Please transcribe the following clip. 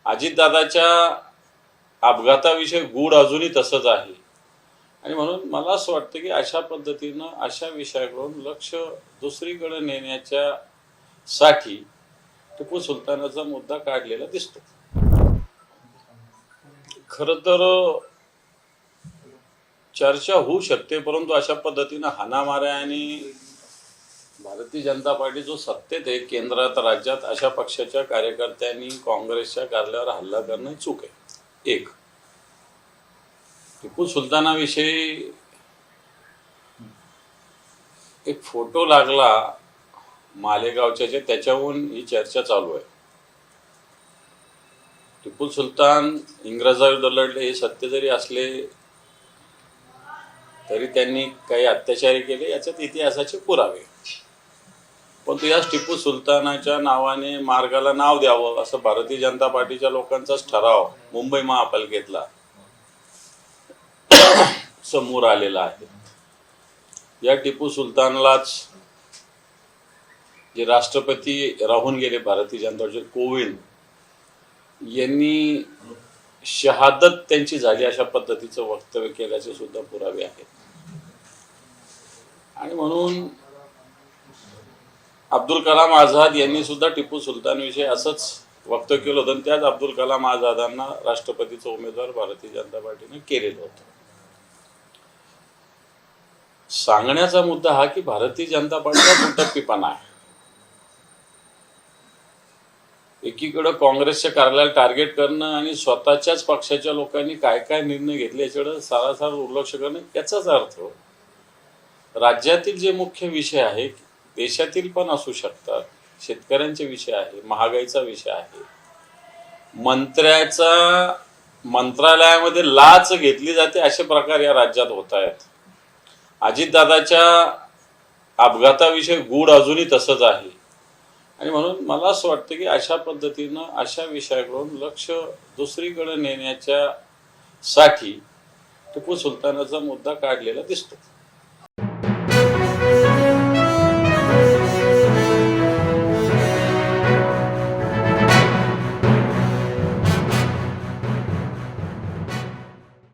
अजितदादाच्या अपघाताविषयी गूढ अजूनही तसंच आहे आणि म्हणून मला असं वाटतं की अशा पद्धतीनं अशा विषयाकडून लक्ष दुसरीकडे नेण्याच्या साठी टिपू सुलतानाचा मुद्दा काढलेला दिसतो. खरं तर चर्चा होऊ शकते, परंतु अशा पद्धतीनं हाणामाऱ्या आणि भारतीय जनता पार्टी जो सत्तेत आहे केंद्रात राज्यात अशा पक्षाच्या कार्यकर्त्यांनी काँग्रेसच्या कार्यालयावर हल्ला करणं चूक आहे. एक, टिपू सुलतानाविषयी एक फोटो लागला मालेगावच्या, त्याच्याहून ही चर्चा चालू आहे. टिपू सुलतान इंग्रजाविरुद्ध लढले हे सत्य जरी असले तरी त्यांनी काही अत्याचारी केले याच्यात इतिहासाचे पुरावे. परंतु याच टिपू सुलतानाच्या नावाने मार्गाला नाव द्यावं असं भारतीय जनता पार्टीच्या लोकांचाच ठराव मुंबई महापालिकेतला समोर आलेला आहे. या टिपू सुलतानलाच जे राष्ट्रपती राहून गेले भारतीय जनता पार्टीचे कोविंद यांनी शहादत त्यांची झाली अशा पद्धतीचं वक्तव्य केल्याचे सुद्धा पुरावे आहेत. आणि म्हणून अब्दुल कलाम आझाद यांनी सुद्धा टिपू सुलतानविषयी असंच वक्तव्य केलं होतं. त्याच अब्दुल कलाम आझादांना राष्ट्रपतीचा उमेदवार भारतीय जनता पार्टीने केलेलं होतं. सांगण्याचा मुद्दा हा की भारतीय जनता पार्टीचा दुटप्पीपणा आहे. एकीकडे काँग्रेसच्या कार्यालयाला टार्गेट करणं आणि स्वतःच्याच पक्षाच्या लोकांनी काय काय निर्णय घेतले याच्याकडे सारासार दुर्लक्ष करणं, याचाच अर्थ राज्यातील जे मुख्य विषय आहे, देशातील पण असू शकतात, शेतकऱ्यांचे विषय आहे, महागाईचा विषय आहे, मंत्रालयामध्ये लाच घेतली जाते असे प्रकार या राज्यात होत आहेत. अजितदादाच्या अपघाताविषयी गूढ अजूनही तसंच आहे आणि म्हणून मला असं वाटतं की अशा पद्धतीनं अशा विषयाकडून लक्ष दुसरीकडे नेण्याच्या साठी टिपू सुलतानाचा मुद्दा काढलेला दिसतो.